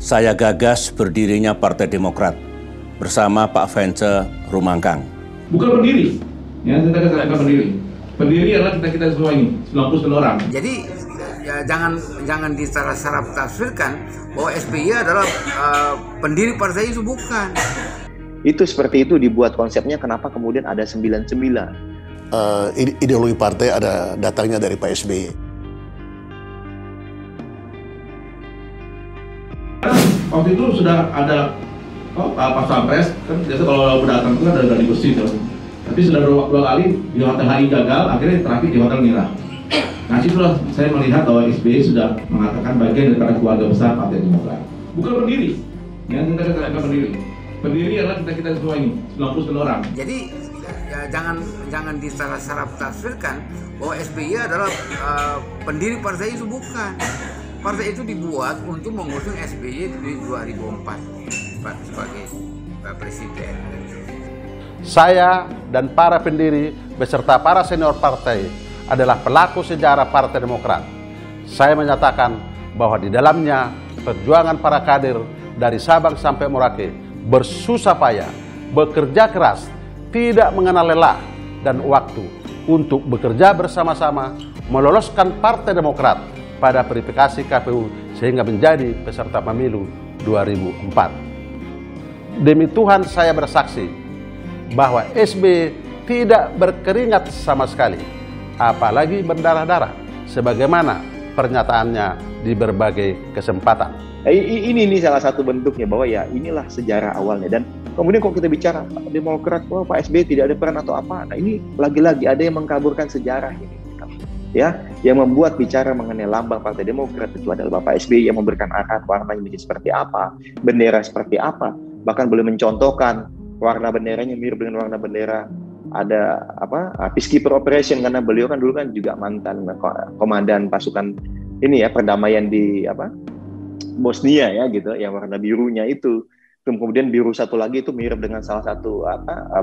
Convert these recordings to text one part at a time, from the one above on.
saya gagas berdirinya Partai Demokrat bersama Pak Vence Rumangkang. Bukan pendiri, ya kita katakan pendiri. Pendiri adalah kita semua ini, 99 orang. Jadi ya, jangan disalah tafsirkan bahwa SBY adalah pendiri partai itu, bukan. Itu seperti itu dibuat konsepnya, kenapa kemudian ada 99. Ideologi partai ada datangnya dari Pak SBY. Waktu itu sudah ada Pak Sampres, kan biasa kalau datang itu kan ada dari bersih tuh. Tapi sudah dua kali di Hotel HI gagal, akhirnya terakhir di Hotel Mira. Nah situlah saya melihat bahwa SBY sudah mengatakan bagian daripada keluarga besar Partai Demokrat. Bukan pendiri, ya kita katakan pendiri. Pendiri adalah kita semua ini, 99 orang. Jadi ya, jangan disalah tafsirkan bahwa SBY adalah pendiri partai itu, bukan. Partai itu dibuat untuk mengusung SBY di 2004 sebagai presiden. Saya dan para pendiri beserta para senior partai adalah pelaku sejarah Partai Demokrat. Saya menyatakan bahwa di dalamnya perjuangan para kader dari Sabang sampai Merauke bersusah payah, bekerja keras, tidak mengenal lelah dan waktu untuk bekerja bersama-sama meloloskan Partai Demokrat pada verifikasi KPU sehingga menjadi peserta pemilu 2004. Demi Tuhan saya bersaksi bahwa SBY tidak berkeringat sama sekali, apalagi berdarah-darah, sebagaimana pernyataannya di berbagai kesempatan. Ini salah satu bentuknya bahwa ya inilah sejarah awalnya. Dan kemudian kalau kita bicara Demokrat, Pak SBY tidak ada peran atau apa, nah ini lagi-lagi ada yang mengkaburkan sejarah ini. Ya, yang membuat bicara mengenai lambang Partai Demokrat itu adalah Bapak SBY yang memberikan arahan warnanya menjadi seperti apa, bendera seperti apa, bahkan boleh mencontohkan warna benderanya mirip dengan warna bendera ada peacekeeper operation, karena beliau kan dulu kan juga mantan komandan pasukan ini ya, perdamaian di Bosnia ya gitu, yang warna birunya itu. Kemudian biru satu lagi itu mirip dengan salah satu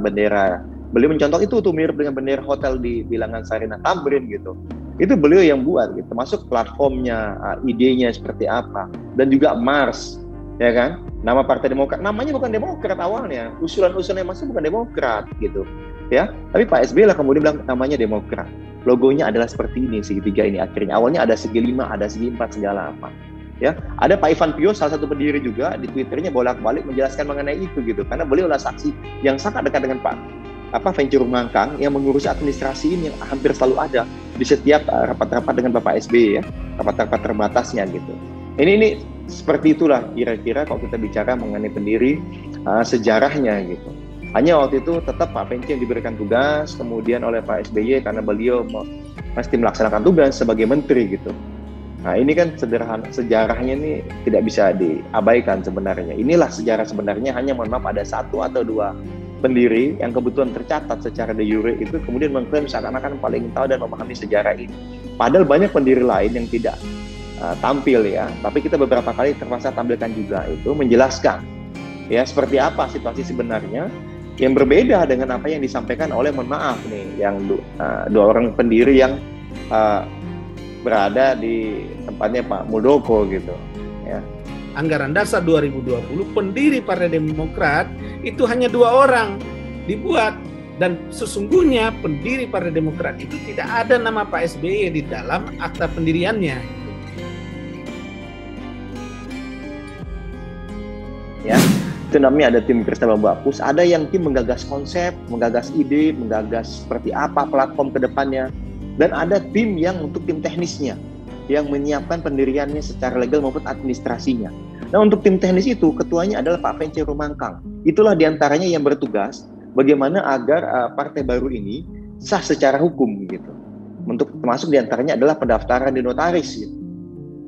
bendera. Beliau mencontoh itu tuh mirip dengan bendera hotel di bilangan Sarina Tamrin gitu. Itu beliau yang buat gitu, termasuk platformnya, idenya seperti apa, dan juga Mars, ya kan? Nama Partai Demokrat, namanya bukan Demokrat awalnya, usulan-usulannya masuk bukan Demokrat gitu, ya. Tapi Pak SBY lah kemudian bilang namanya Demokrat. Logonya adalah seperti ini, segitiga ini akhirnya. Awalnya ada segi 5, ada segi 4, segala apa. Ya, ada Pak Ivan Pio, salah satu pendiri juga, di Twitternya bolak-balik menjelaskan mengenai itu gitu, karena beliau adalah saksi yang sangat dekat dengan Pak Vence Rumangkang yang mengurus administrasi ini yang hampir selalu ada di setiap rapat-rapat dengan Bapak SBY ya, rapat-rapat terbatasnya gitu. Ini seperti itulah kira-kira kalau kita bicara mengenai pendiri sejarahnya gitu. Hanya waktu itu tetap Pak Vence yang diberikan tugas, kemudian oleh Pak SBY karena beliau mesti melaksanakan tugas sebagai menteri gitu. Nah ini kan sejarahnya ini tidak bisa diabaikan sebenarnya. Inilah sejarah sebenarnya, hanya mohon maaf ada 1 atau 2 pendiri yang kebetulan tercatat secara de jure itu kemudian mengklaim seakan-akan paling tahu dan memahami sejarah ini. Padahal banyak pendiri lain yang tidak tampil ya, tapi kita beberapa kali terpaksa tampilkan juga itu menjelaskan ya seperti apa situasi sebenarnya yang berbeda dengan apa yang disampaikan oleh mohon maaf nih yang 2 orang pendiri yang berada di tempatnya Pak Muldoko gitu ya. Anggaran dasar 2020 pendiri Partai Demokrat itu hanya 2 orang dibuat, dan sesungguhnya pendiri Partai Demokrat itu tidak ada nama Pak SBY di dalam akta pendiriannya. Ya, itu namanya ada tim Kristal Bambu Apus, ada yang tim menggagas konsep, menggagas ide, menggagas seperti apa platform ke depannya, dan ada tim yang untuk tim teknisnya yang menyiapkan pendiriannya secara legal maupun administrasinya. Nah untuk tim teknis itu ketuanya adalah Pak Vence Rumangkang. Itulah diantaranya yang bertugas bagaimana agar partai baru ini sah secara hukum gitu. Untuk termasuk diantaranya adalah pendaftaran di notaris gitu.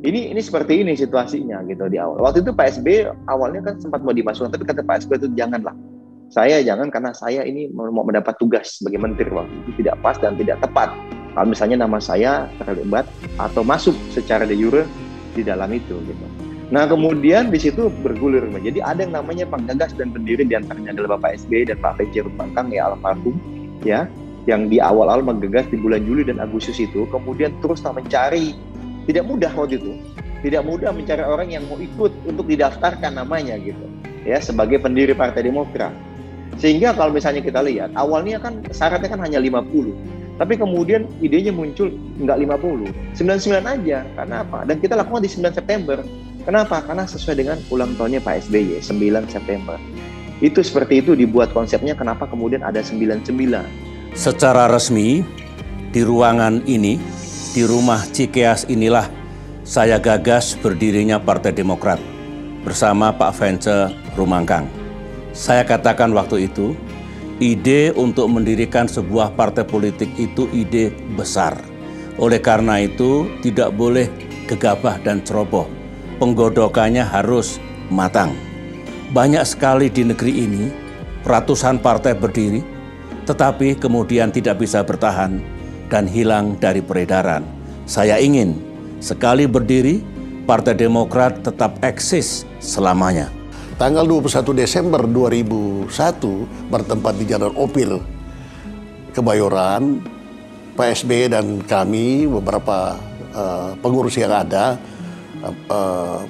Ini seperti ini situasinya gitu di awal. Waktu itu Pak SBY awalnya kan sempat mau dimasukkan, tapi kata Pak SBY itu janganlah. Saya jangan, karena saya ini mau mendapat tugas sebagai menteri, waktu itu tidak pas dan tidak tepat. Kalau misalnya nama saya terlibat atau masuk secara de jure di dalam itu gitu. Nah kemudian di situ bergulir. Jadi ada yang namanya penggagas dan pendiri, diantaranya adalah Bapak SBY dan Pak Vence Rumangkang ya almarhum ya, yang di awal-awal menggagas di bulan Juli dan Agustus itu, kemudian terus mencari, tidak mudah waktu itu tidak mudah mencari orang yang mau ikut untuk didaftarkan namanya gitu ya sebagai pendiri Partai Demokrat. Sehingga kalau misalnya kita lihat awalnya kan syaratnya kan hanya 50, tapi kemudian idenya muncul nggak 50, 99 aja. Karena apa? Dan kita lakukan di 9 September. Kenapa? Karena sesuai dengan ulang tahunnya Pak SBY 9 September. Itu seperti itu dibuat konsepnya, kenapa kemudian ada 99. Secara resmi di ruangan ini, di rumah Cikeas inilah saya gagas berdirinya Partai Demokrat bersama Pak Vence Rumangkang. Saya katakan waktu itu, ide untuk mendirikan sebuah partai politik itu ide besar. Oleh karena itu, tidak boleh gegabah dan ceroboh. Penggodokannya harus matang. Banyak sekali di negeri ini, ratusan partai berdiri, tetapi kemudian tidak bisa bertahan dan hilang dari peredaran. Saya ingin sekali berdiri, Partai Demokrat tetap eksis selamanya. Tanggal 21 Desember 2001 bertempat di Jalan Opil, Kebayoran, Pak SBY dan kami, beberapa pengurus yang ada,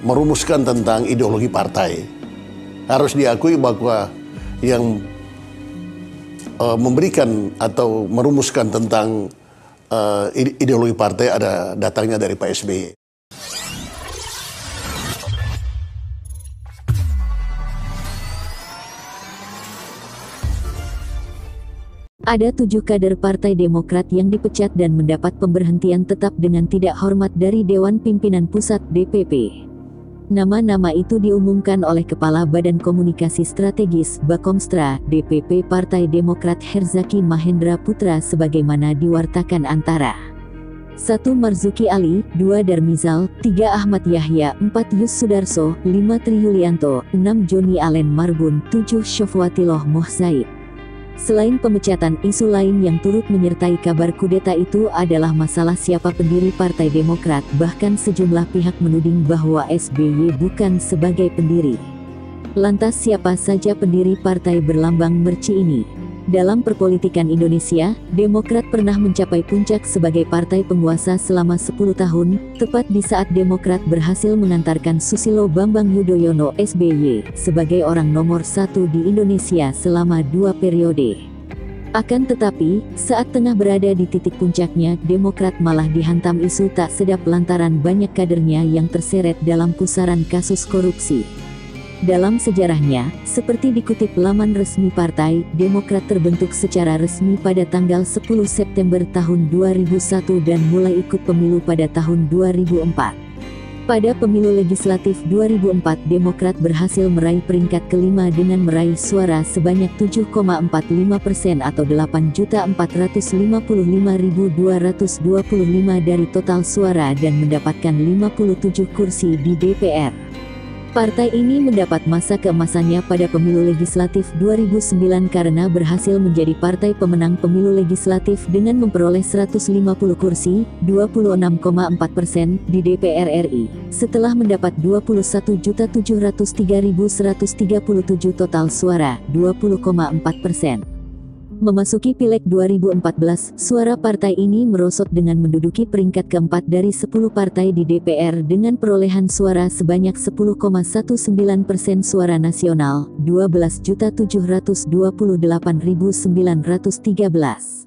merumuskan tentang ideologi partai. Harus diakui bahwa yang memberikan atau merumuskan tentang ideologi partai ada datangnya dari Pak SBY. Ada 7 kader Partai Demokrat yang dipecat dan mendapat pemberhentian tetap dengan tidak hormat dari Dewan Pimpinan Pusat DPP. Nama-nama itu diumumkan oleh Kepala Badan Komunikasi Strategis Bakomstra DPP Partai Demokrat Herzaki Mahendra Putra sebagaimana diwartakan antara 1. Marzuki Ali, 2. Darmizal, 3. Ahmad Yahya, 4. Yus Sudarso, 5. Tri Yulianto, 6. Joni Allen Marbun, 7. Syofwatiloh Mohzaib. Selain pemecatan, isu lain yang turut menyertai kabar kudeta itu adalah masalah siapa pendiri Partai Demokrat. Bahkan sejumlah pihak menuding bahwa SBY bukan sebagai pendiri. Lantas siapa saja pendiri partai berlambang merci ini? Dalam perpolitikan Indonesia, Demokrat pernah mencapai puncak sebagai partai penguasa selama 10 tahun, tepat di saat Demokrat berhasil mengantarkan Susilo Bambang Yudhoyono SBY sebagai orang nomor 1 di Indonesia selama 2 periode. Akan tetapi, saat tengah berada di titik puncaknya, Demokrat malah dihantam isu tak sedap lantaran banyak kadernya yang terseret dalam pusaran kasus korupsi. Dalam sejarahnya, seperti dikutip laman resmi partai, Demokrat terbentuk secara resmi pada tanggal 10 September tahun 2001 dan mulai ikut pemilu pada tahun 2004. Pada pemilu legislatif 2004, Demokrat berhasil meraih peringkat kelima dengan meraih suara sebanyak 7,45% atau 8.455.225 dari total suara dan mendapatkan 57 kursi di DPR. Partai ini mendapat masa keemasannya pada pemilu legislatif 2009 karena berhasil menjadi partai pemenang pemilu legislatif dengan memperoleh 150 kursi, 26,4% di DPR RI, setelah mendapat 21.703.137 total suara, 20,4%. Memasuki Pileg 2014, suara partai ini merosot dengan menduduki peringkat keempat dari 10 partai di DPR dengan perolehan suara sebanyak 10,19% suara nasional, 12.728.913.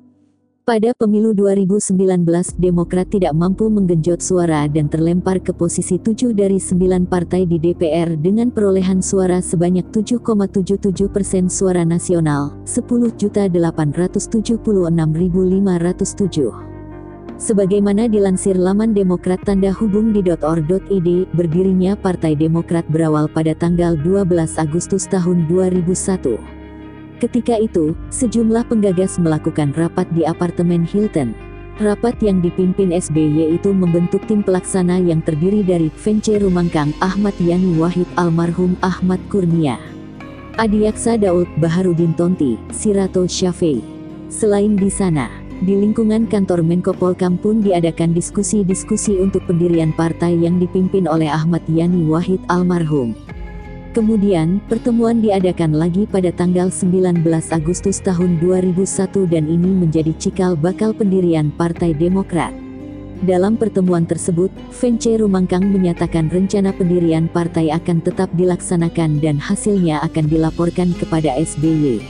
Pada pemilu 2019, Demokrat tidak mampu menggenjot suara dan terlempar ke posisi 7 dari 9 partai di DPR dengan perolehan suara sebanyak 7,77% suara nasional, 10.876.507. Sebagaimana dilansir laman Demokrat tanda hubung di .or.id, berdirinya Partai Demokrat berawal pada tanggal 12 Agustus tahun 2001. Ketika itu, sejumlah penggagas melakukan rapat di apartemen Hilton. Rapat yang dipimpin SBY itu membentuk tim pelaksana yang terdiri dari Vence Rumangkang, Ahmad Yani Wahid, almarhum Ahmad Kurnia, Adiaksa Daud, Baharudin Tonti, Sirato Syafei. Selain di sana, di lingkungan kantor Menko Polkam pun diadakan diskusi-diskusi untuk pendirian partai yang dipimpin oleh Ahmad Yani Wahid almarhum. Kemudian, pertemuan diadakan lagi pada tanggal 19 Agustus tahun 2001 dan ini menjadi cikal bakal pendirian Partai Demokrat. Dalam pertemuan tersebut, Vence Rumangkang menyatakan rencana pendirian partai akan tetap dilaksanakan dan hasilnya akan dilaporkan kepada SBY.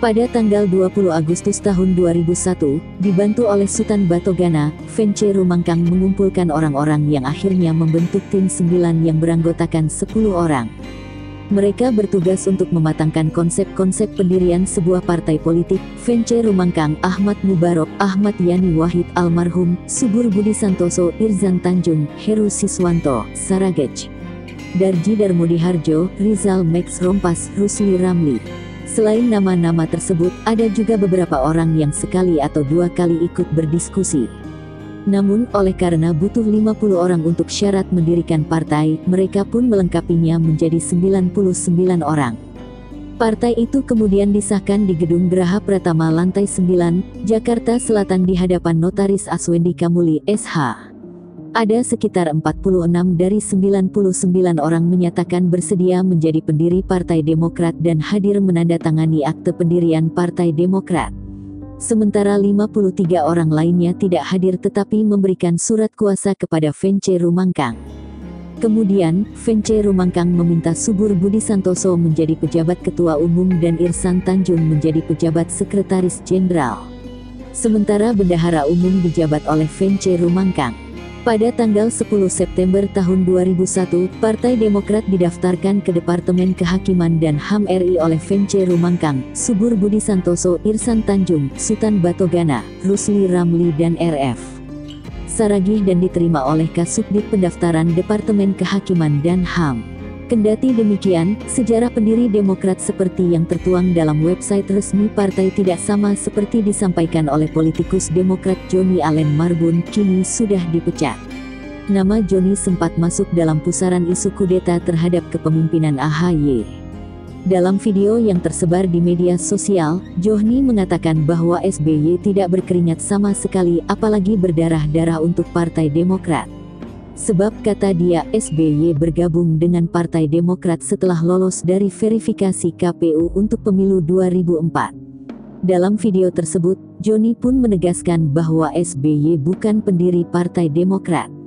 Pada tanggal 20 Agustus tahun 2001, dibantu oleh Sutan Batogana, Vence Rumangkang mengumpulkan orang-orang yang akhirnya membentuk tim 9 yang beranggotakan 10 orang. Mereka bertugas untuk mematangkan konsep-konsep pendirian sebuah partai politik. Vence Rumangkang, Ahmad Mubarok, Ahmad Yani Wahid almarhum, Subur Budi Santoso, Irzan Tanjung, Heru Siswanto, Saragej, Darji Darmudi Harjo, Rizal Max Rompas, Rusli Ramli. Selain nama-nama tersebut, ada juga beberapa orang yang sekali atau dua kali ikut berdiskusi. Namun, oleh karena butuh 50 orang untuk syarat mendirikan partai, mereka pun melengkapinya menjadi 99 orang. Partai itu kemudian disahkan di Gedung Graha Pratama lantai 9, Jakarta Selatan di hadapan Notaris Aswendi Kamuli, SH. Ada sekitar 46 dari 99 orang menyatakan bersedia menjadi pendiri Partai Demokrat dan hadir menandatangani akte pendirian Partai Demokrat. Sementara 53 orang lainnya tidak hadir tetapi memberikan surat kuasa kepada Vence Rumangkang. Kemudian, Vence Rumangkang meminta Subur Budi Santoso menjadi pejabat ketua umum dan Irzan Tanjung menjadi pejabat sekretaris jenderal. Sementara bendahara umum dijabat oleh Vence Rumangkang. Pada tanggal 10 September tahun 2001, Partai Demokrat didaftarkan ke Departemen Kehakiman dan HAM RI oleh Vence Rumangkang, Subur Budi Santoso, Irzan Tanjung, Sutan Batogana, Rusli Ramli dan RF Saragih dan diterima oleh Kasubdit Pendaftaran Departemen Kehakiman dan HAM. Kendati demikian, sejarah pendiri Demokrat seperti yang tertuang dalam website resmi partai tidak sama seperti disampaikan oleh politikus Demokrat Joni Allen Marbun, kini sudah dipecat. Nama Joni sempat masuk dalam pusaran isu kudeta terhadap kepemimpinan AHY. Dalam video yang tersebar di media sosial, Joni mengatakan bahwa SBY tidak berkeringat sama sekali, apalagi berdarah-darah untuk Partai Demokrat. Sebab kata dia, SBY bergabung dengan Partai Demokrat setelah lolos dari verifikasi KPU untuk pemilu 2004. Dalam video tersebut, Joni pun menegaskan bahwa SBY bukan pendiri Partai Demokrat.